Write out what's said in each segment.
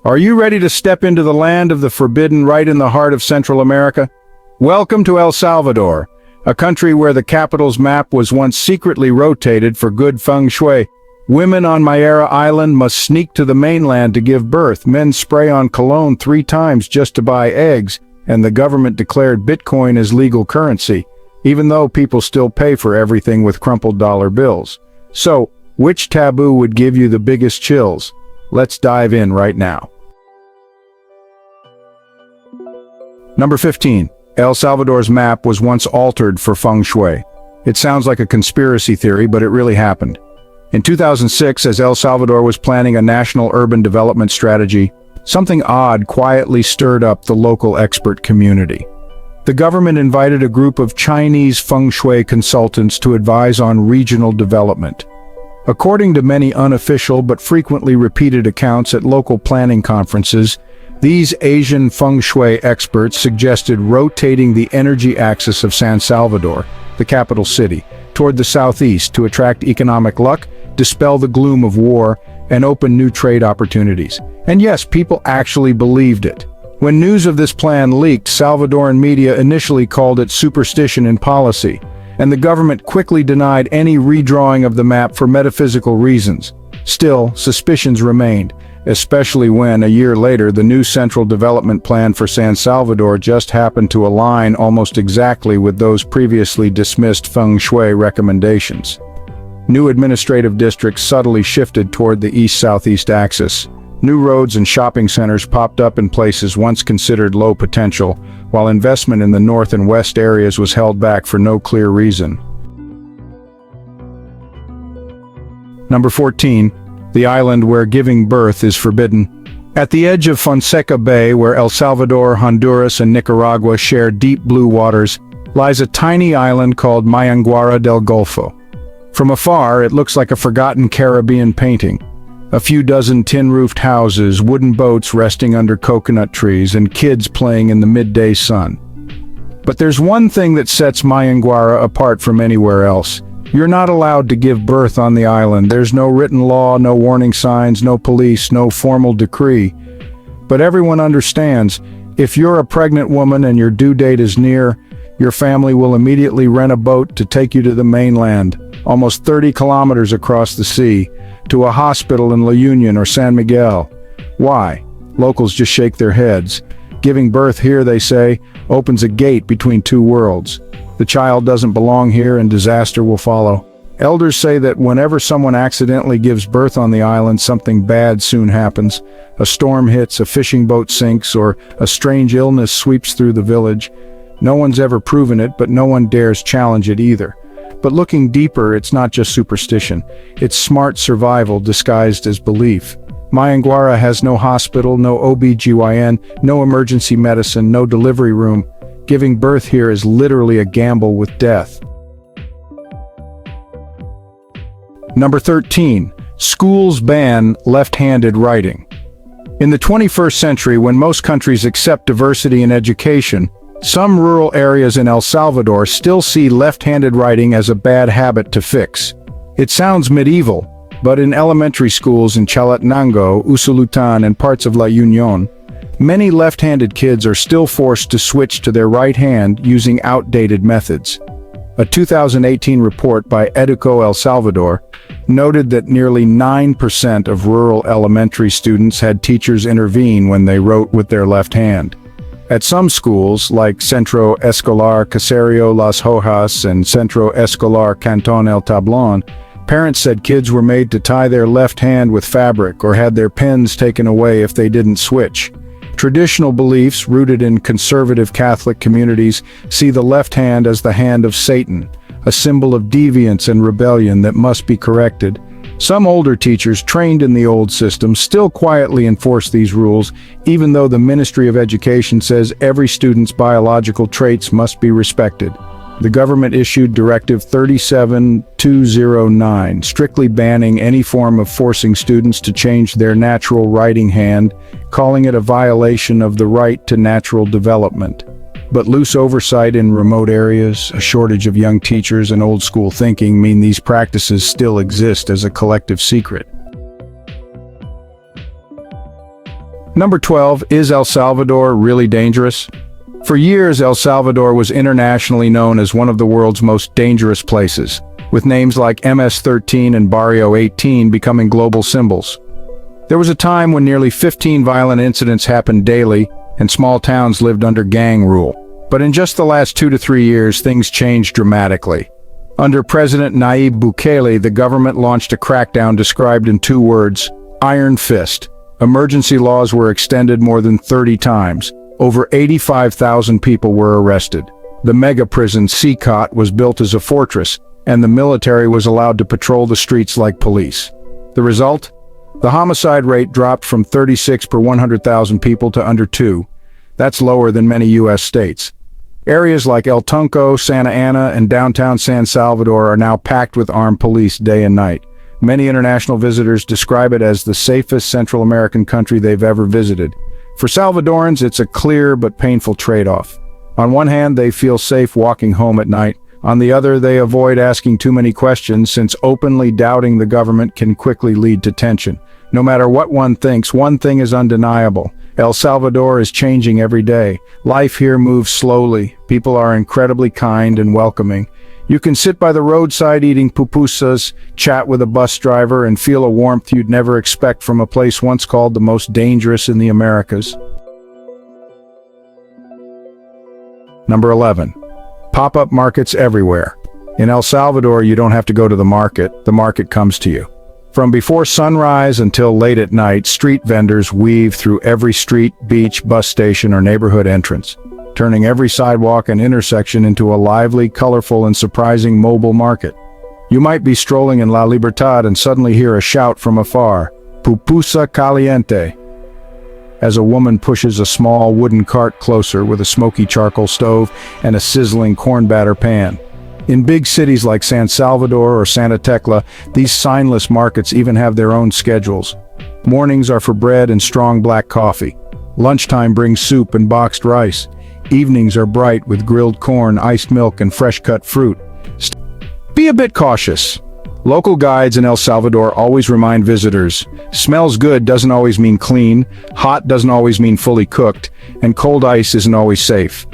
Are you ready to step into the land of the forbidden right in the heart of Central America? Welcome to El Salvador, a country where the capital's map was once secretly rotated for good feng shui. Women on Mayera Island must sneak to the mainland to give birth. Men spray on cologne 3 times just to buy eggs, and the government declared Bitcoin as legal currency, even though people still pay for everything with crumpled dollar bills. So, which taboo would give you the biggest chills? Let's dive in right now. Number 15. El Salvador's map was once altered for feng shui. It sounds like a conspiracy theory, but it really happened. In 2006, as El Salvador was planning a national urban development strategy, something odd quietly stirred up the local expert community. The government invited a group of Chinese feng shui consultants to advise on regional development. According to many unofficial but frequently repeated accounts at local planning conferences, these Asian feng shui experts suggested rotating the energy axis of San Salvador, the capital city, toward the southeast to attract economic luck, dispel the gloom of war, and open new trade opportunities. And yes, people actually believed it. When news of this plan leaked, Salvadoran media initially called it superstition in policy, and the government quickly denied any redrawing of the map for metaphysical reasons. Still, suspicions remained, especially when, a year later, the new Central Development Plan for San Salvador just happened to align almost exactly with those previously dismissed feng shui recommendations. New administrative districts subtly shifted toward the east-southeast axis. New roads and shopping centers popped up in places once considered low potential, while investment in the north and west areas was held back for no clear reason. Number 14. The island where giving birth is forbidden. At the edge of Fonseca Bay, where El Salvador, Honduras, and Nicaragua share deep blue waters, lies a tiny island called Mayanguara del Golfo. From afar, it looks like a forgotten Caribbean painting. A few dozen tin-roofed houses, wooden boats resting under coconut trees, and kids playing in the midday sun. But there's one thing that sets Mayanguara apart from anywhere else. You're not allowed to give birth on the island. There's no written law, no warning signs, no police, no formal decree. But everyone understands, if you're a pregnant woman and your due date is near, your family will immediately rent a boat to take you to the mainland, almost 30 kilometers across the sea, to a hospital in La Union or San Miguel. Why? Locals just shake their heads. Giving birth here, they say, opens a gate between two worlds. The child doesn't belong here and disaster will follow. Elders say that whenever someone accidentally gives birth on the island, something bad soon happens. A storm hits, a fishing boat sinks, or a strange illness sweeps through the village. No one's ever proven it, but no one dares challenge it either. But looking deeper, it's not just superstition. It's smart survival disguised as belief. Mayanguara has no hospital, no OB/GYN, no emergency medicine, no delivery room. Giving birth here is literally a gamble with death. Number 13. Schools ban left-handed writing. In the 21st century, when most countries accept diversity in education, some rural areas in El Salvador still see left-handed writing as a bad habit to fix. It sounds medieval, but in elementary schools in Chalatenango, Usulután, and parts of La Union, many left-handed kids are still forced to switch to their right hand using outdated methods. A 2018 report by Educo El Salvador noted that nearly 9% of rural elementary students had teachers intervene when they wrote with their left hand. At some schools, like Centro Escolar Caserio Las Hojas and Centro Escolar Cantón El Tablón, parents said kids were made to tie their left hand with fabric or had their pens taken away if they didn't switch. Traditional beliefs, rooted in conservative Catholic communities, see the left hand as the hand of Satan, a symbol of deviance and rebellion that must be corrected. Some older teachers trained in the old system still quietly enforce these rules, even though the Ministry of Education says every student's biological traits must be respected. The government issued Directive 37209, strictly banning any form of forcing students to change their natural writing hand, calling it a violation of the right to natural development. But loose oversight in remote areas, a shortage of young teachers, and old-school thinking mean these practices still exist as a collective secret. Number 12, is El Salvador really dangerous? For years, El Salvador was internationally known as one of the world's most dangerous places, with names like MS-13 and Barrio 18 becoming global symbols. There was a time when nearly 15 violent incidents happened daily, and small towns lived under gang rule. But in just the last 2 to 3 years, things changed dramatically. Under President Nayib Bukele, the government launched a crackdown described in 2 words: iron fist. Emergency laws were extended more than 30 times. Over 85,000 people were arrested. The mega prison CCOT was built as a fortress, and the military was allowed to patrol the streets like police. The result? The homicide rate dropped from 36 per 100,000 people to under 2. That's lower than many U.S. states. Areas like El Tunco, Santa Ana, and downtown San Salvador are now packed with armed police day and night. Many international visitors describe it as the safest Central American country they've ever visited. For Salvadorans, it's a clear but painful trade-off. On one hand, they feel safe walking home at night. On the other, they avoid asking too many questions, since openly doubting the government can quickly lead to tension. No matter what one thinks, one thing is undeniable: El Salvador is changing every day. Life here moves slowly. People are incredibly kind and welcoming. You can sit by the roadside eating pupusas, chat with a bus driver, and feel a warmth you'd never expect from a place once called the most dangerous in the Americas. Number 11. Pop-up markets everywhere. In El Salvador, you don't have to go to the market comes to you. From before sunrise until late at night, street vendors weave through every street, beach, bus station, or neighborhood entrance, turning every sidewalk and intersection into a lively, colorful, and surprising mobile market. You might be strolling in La Libertad and suddenly hear a shout from afar, "Pupusa caliente," as a woman pushes a small wooden cart closer with a smoky charcoal stove and a sizzling corn batter pan. In big cities like San Salvador or Santa Tecla, these signless markets even have their own schedules. Mornings are for bread and strong black coffee. Lunchtime brings soup and boxed rice. Evenings are bright with grilled corn, iced milk, and fresh-cut fruit. Be a bit cautious. Local guides in El Salvador always remind visitors, smells good doesn't always mean clean, hot doesn't always mean fully cooked, and cold ice isn't always safe.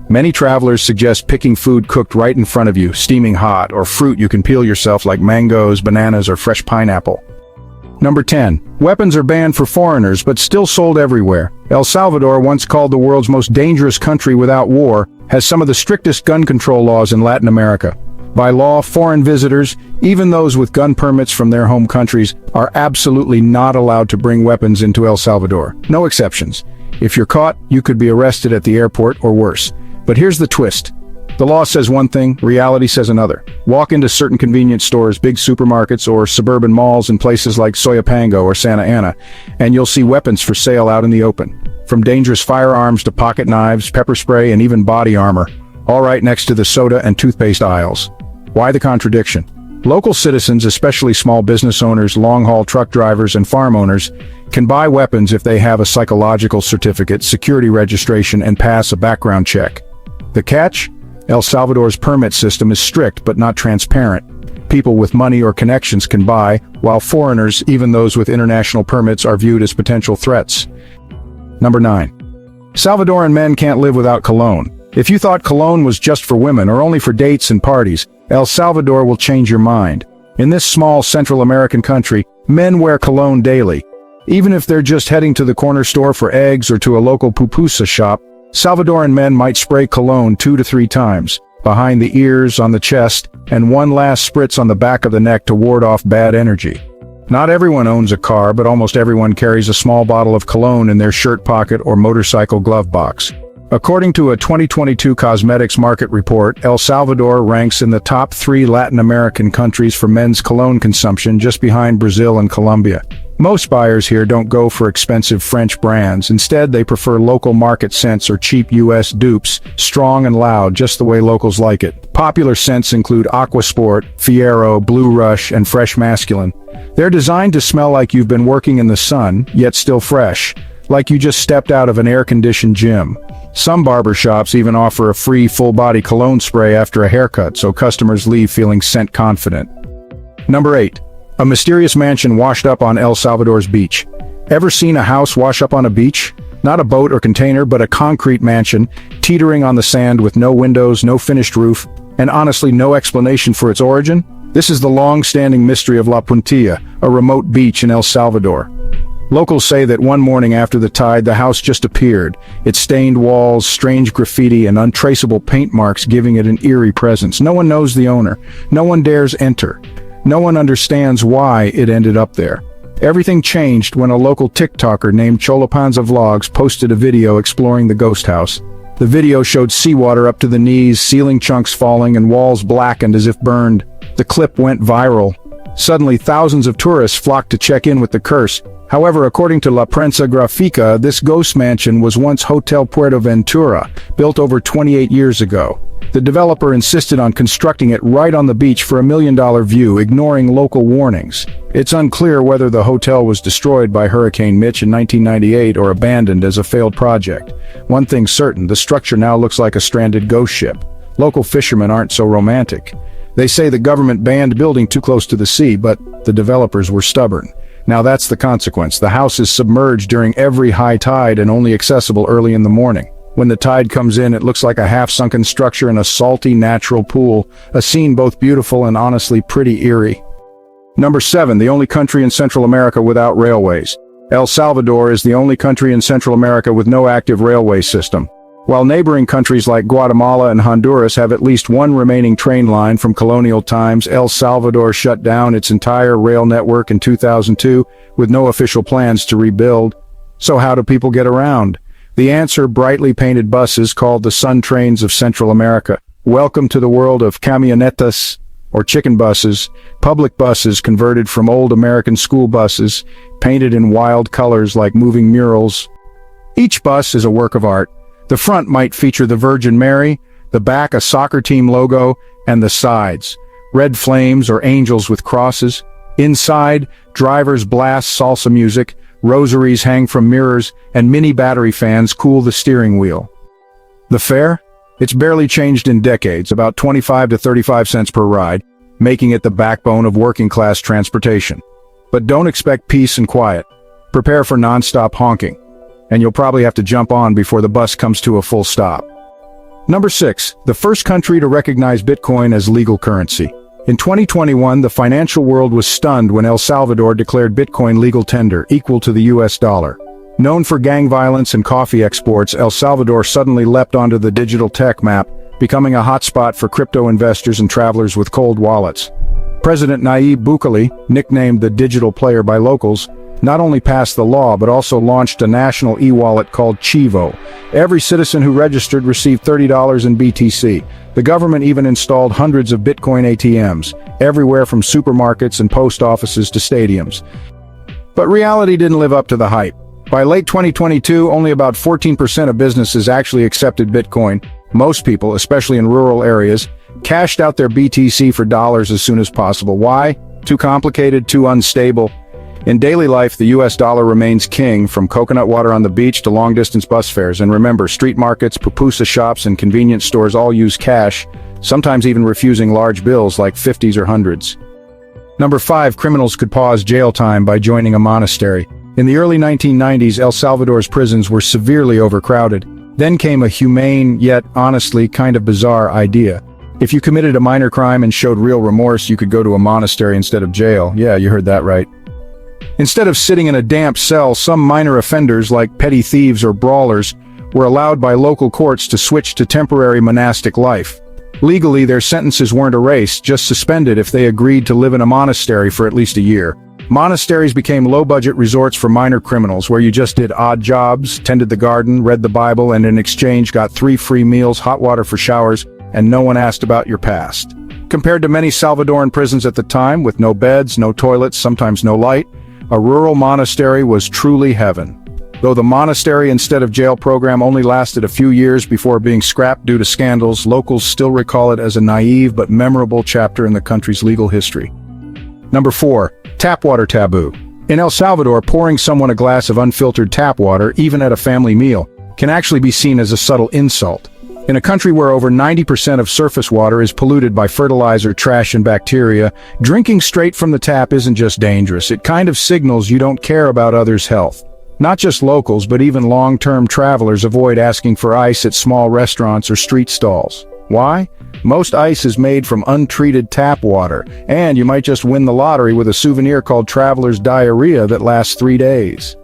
Many travelers suggest picking food cooked right in front of you, steaming hot, or fruit you can peel yourself like mangoes, bananas, or fresh pineapple. Number 10. Weapons are banned for foreigners but still sold everywhere. El Salvador, once called the world's most dangerous country without war, has some of the strictest gun control laws in Latin America. By law, foreign visitors, even those with gun permits from their home countries, are absolutely not allowed to bring weapons into El Salvador. No exceptions. If you're caught, you could be arrested at the airport or worse. But here's the twist. The law says one thing, reality says another. Walk into certain convenience stores, big supermarkets, or suburban malls in places like Soyapango or Santa Ana, and you'll see weapons for sale out in the open. From dangerous firearms to pocket knives, pepper spray, and even body armor, all right next to the soda and toothpaste aisles. Why the contradiction? Local citizens, especially small business owners, long-haul truck drivers, and farm owners, can buy weapons if they have a psychological certificate, security registration, and pass a background check. The catch? El Salvador's permit system is strict but not transparent. People with money or connections can buy, while foreigners, even those with international permits, are viewed as potential threats. Number 9. Salvadoran men can't live without cologne. If you thought cologne was just for women or only for dates and parties, El Salvador will change your mind. In this small Central American country, men wear cologne daily. Even if they're just heading to the corner store for eggs or to a local pupusa shop, Salvadoran men might spray cologne 2 to 3 times, behind the ears, on the chest, and one last spritz on the back of the neck to ward off bad energy. Not everyone owns a car, but almost everyone carries a small bottle of cologne in their shirt pocket or motorcycle glove box. According to a 2022 cosmetics market report, El Salvador ranks in the top 3 Latin American countries for men's cologne consumption, just behind Brazil and Colombia. Most buyers here don't go for expensive French brands. Instead, they prefer local market scents or cheap US dupes, strong and loud, just the way locals like it. Popular scents include Aqua Sport, Fiero, Blue Rush, and Fresh Masculine. They're designed to smell like you've been working in the sun, yet still fresh, like you just stepped out of an air-conditioned gym. Some barbershops even offer a free full-body cologne spray after a haircut, so customers leave feeling scent confident. Number 8. A mysterious mansion washed up on El Salvador's beach. Ever seen a house wash up on a beach? Not a boat or container, but a concrete mansion, teetering on the sand with no windows, no finished roof, and honestly no explanation for its origin? This is the long-standing mystery of La Puntilla, a remote beach in El Salvador. Locals say that one morning after the tide, the house just appeared, its stained walls, strange graffiti, and untraceable paint marks giving it an eerie presence. No one knows the owner. No one dares enter. No one understands why it ended up there. Everything changed when a local TikToker named Cholopanza Vlogs posted a video exploring the ghost house. The video showed seawater up to the knees, ceiling chunks falling, and walls blackened as if burned. The clip went viral. Suddenly, thousands of tourists flocked to check in with the curse. However, according to La Prensa Grafica, this ghost mansion was once Hotel Puerto Ventura, built over 28 years ago. The developer insisted on constructing it right on the beach for $1 million view, ignoring local warnings. It's unclear whether the hotel was destroyed by Hurricane Mitch in 1998 or abandoned as a failed project. One thing's certain, the structure now looks like a stranded ghost ship. Local fishermen aren't so romantic. They say the government banned building too close to the sea, but the developers were stubborn. Now that's the consequence. The house is submerged during every high tide and only accessible early in the morning. When the tide comes in, it looks like a half-sunken structure in a salty, natural pool, a scene both beautiful and honestly pretty eerie. Number 7, the only country in Central America without railways. El Salvador is the only country in Central America with no active railway system. While neighboring countries like Guatemala and Honduras have at least one remaining train line from colonial times, El Salvador shut down its entire rail network in 2002 with no official plans to rebuild. So how do people get around? The answer: brightly painted buses called the Sun Trains of Central America. Welcome to the world of camionetas, or chicken buses, public buses converted from old American school buses, painted in wild colors like moving murals. Each bus is a work of art. The front might feature the Virgin Mary, the back a soccer team logo, and the sides red flames or angels with crosses. Inside, drivers blast salsa music, rosaries hang from mirrors, and mini battery fans cool the steering wheel. The fare? It's barely changed in decades, about 25 to 35 cents per ride, making it the backbone of working-class transportation. But don't expect peace and quiet. Prepare for non-stop honking, and you'll probably have to jump on before the bus comes to a full stop. Number 6, the first country to recognize Bitcoin as legal currency. In 2021, the financial world was stunned when El Salvador declared Bitcoin legal tender, equal to the US dollar. Known for gang violence and coffee exports, El Salvador suddenly leapt onto the digital tech map, becoming a hotspot for crypto investors and travelers with cold wallets. President Nayib Bukele, nicknamed the digital player by locals, not only passed the law but also launched a national e-wallet called Chivo. Every citizen who registered received $30 in BTC. The government even installed hundreds of Bitcoin ATMs, everywhere from supermarkets and post offices to stadiums. But reality didn't live up to the hype. By late 2022, only about 14% of businesses actually accepted Bitcoin. Most people, especially in rural areas, cashed out their BTC for dollars as soon as possible. Why? Too complicated, too unstable. In daily life, the US dollar remains king, from coconut water on the beach to long-distance bus fares. And remember, street markets, pupusa shops, and convenience stores all use cash, sometimes even refusing large bills like 50s or 100s. Number 5, criminals could pause jail time by joining a monastery. In the early 1990s, El Salvador's prisons were severely overcrowded. Then came a humane, yet honestly kind of bizarre idea. If you committed a minor crime and showed real remorse, you could go to a monastery instead of jail. Yeah, you heard that right. Instead of sitting in a damp cell, some minor offenders like petty thieves or brawlers were allowed by local courts to switch to temporary monastic life. Legally, their sentences weren't erased, just suspended if they agreed to live in a monastery for at least a year. Monasteries became low-budget resorts for minor criminals, where you just did odd jobs, tended the garden, read the Bible, and in exchange got 3 free meals, hot water for showers, and no one asked about your past. Compared to many Salvadoran prisons at the time, with no beds, no toilets, sometimes no light, a rural monastery was truly heaven. Though the monastery instead of jail program only lasted a few years before being scrapped due to scandals, locals still recall it as a naive but memorable chapter in the country's legal history. Number 4, tap water taboo. In El Salvador, pouring someone a glass of unfiltered tap water, even at a family meal, can actually be seen as a subtle insult. In a country where over 90% of surface water is polluted by fertilizer, trash, and bacteria, drinking straight from the tap isn't just dangerous, it kind of signals you don't care about others' health. Not just locals, but even long-term travelers avoid asking for ice at small restaurants or street stalls. Why? Most ice is made from untreated tap water, and you might just win the lottery with a souvenir called traveler's diarrhea that lasts 3 days.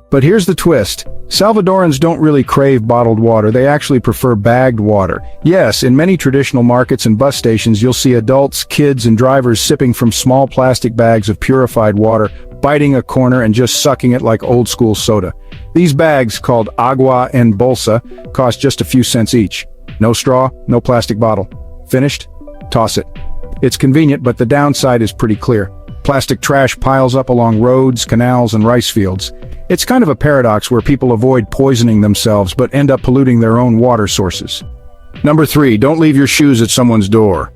But here's the twist. Salvadorans don't really crave bottled water, they actually prefer bagged water. Yes, in many traditional markets and bus stations you'll see adults, kids, and drivers sipping from small plastic bags of purified water, biting a corner and just sucking it like old-school soda. These bags, called agua en bolsa, cost just a few cents each. No straw, no plastic bottle. Finished? Toss it. It's convenient, but the downside is pretty clear. Plastic trash piles up along roads, canals, and rice fields. It's kind of a paradox where people avoid poisoning themselves but end up polluting their own water sources. Number 3, don't leave your shoes at someone's door.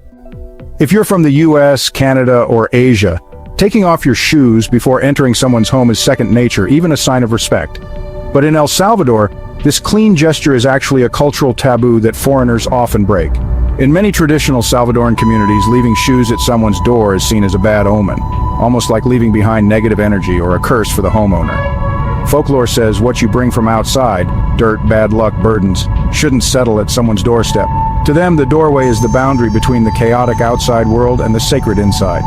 If you're from the US, Canada, or Asia, taking off your shoes before entering someone's home is second nature, even a sign of respect. But in El Salvador, this clean gesture is actually a cultural taboo that foreigners often break. In many traditional Salvadoran communities, leaving shoes at someone's door is seen as a bad omen, almost like leaving behind negative energy or a curse for the homeowner. Folklore says what you bring from outside, dirt, bad luck, burdens, shouldn't settle at someone's doorstep. To them, the doorway is the boundary between the chaotic outside world and the sacred inside.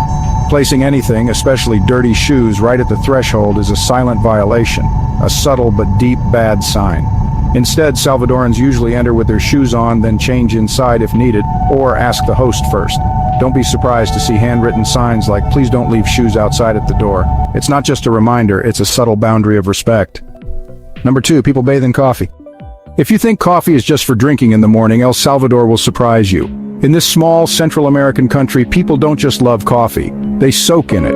Placing anything, especially dirty shoes, right at the threshold is a silent violation, a subtle but deep bad sign. Instead, Salvadorans usually enter with their shoes on, then change inside if needed, or ask the host first. Don't be surprised to see handwritten signs like, "Please don't leave shoes outside at the door." It's not just a reminder, it's a subtle boundary of respect. Number 2, people bathe in coffee. If you think coffee is just for drinking in the morning, El Salvador will surprise you. In this small Central American country, people don't just love coffee, they soak in it.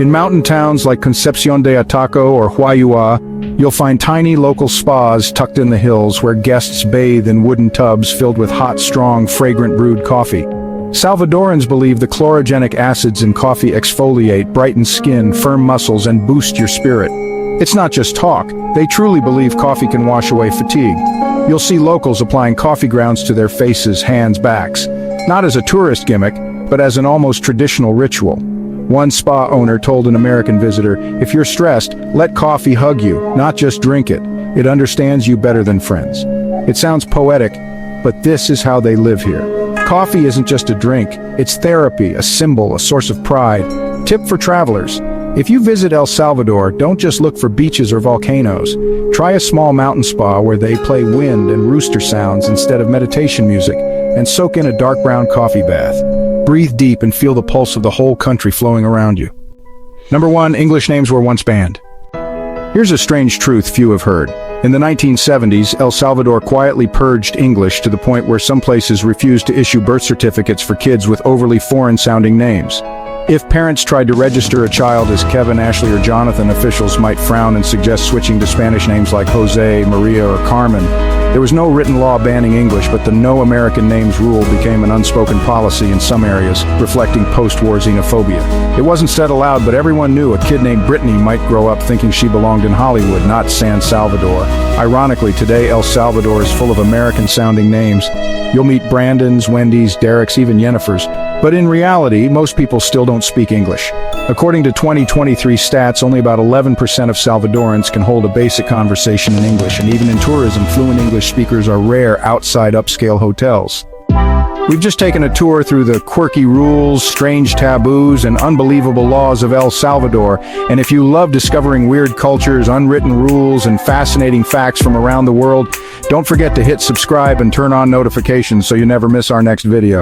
In mountain towns like Concepcion de Ataco or Huayua, you'll find tiny local spas tucked in the hills where guests bathe in wooden tubs filled with hot, strong, fragrant brewed coffee. Salvadorans believe the chlorogenic acids in coffee exfoliate, brighten skin, firm muscles, and boost your spirit. It's not just talk, they truly believe coffee can wash away fatigue. You'll see locals applying coffee grounds to their faces, hands, backs. Not as a tourist gimmick, but as an almost traditional ritual. One spa owner told an American visitor, "If you're stressed, let coffee hug you, not just drink it. It understands you better than friends." It sounds poetic, but this is how they live here. Coffee isn't just a drink, it's therapy, a symbol, a source of pride. Tip for travelers: if you visit El Salvador, don't just look for beaches or volcanoes. Try a small mountain spa where they play wind and rooster sounds instead of meditation music, and soak in a dark brown coffee bath. Breathe deep and feel the pulse of the whole country flowing around you. Number 1, English names were once banned. Here's a strange truth few have heard. In the 1970s, El Salvador quietly purged English to the point where some places refused to issue birth certificates for kids with overly foreign-sounding names. If parents tried to register a child as Kevin, Ashley, or Jonathan, officials might frown and suggest switching to Spanish names like Jose, Maria, or Carmen. There was no written law banning English, but the No American Names rule became an unspoken policy in some areas, reflecting post-war xenophobia. It wasn't said aloud, but everyone knew a kid named Brittany might grow up thinking she belonged in Hollywood, not San Salvador. Ironically, today El Salvador is full of American-sounding names. You'll meet Brandons, Wendy's, Derek's, even Yennifers. But in reality, most people still don't speak English. According to 2023 stats, only about 11% of Salvadorans can hold a basic conversation in English, and even in tourism, fluent English speakers are rare outside upscale hotels. We've just taken a tour through the quirky rules, strange taboos, and unbelievable laws of El Salvador, and if you love discovering weird cultures, unwritten rules, and fascinating facts from around the world, don't forget to hit subscribe and turn on notifications so you never miss our next video.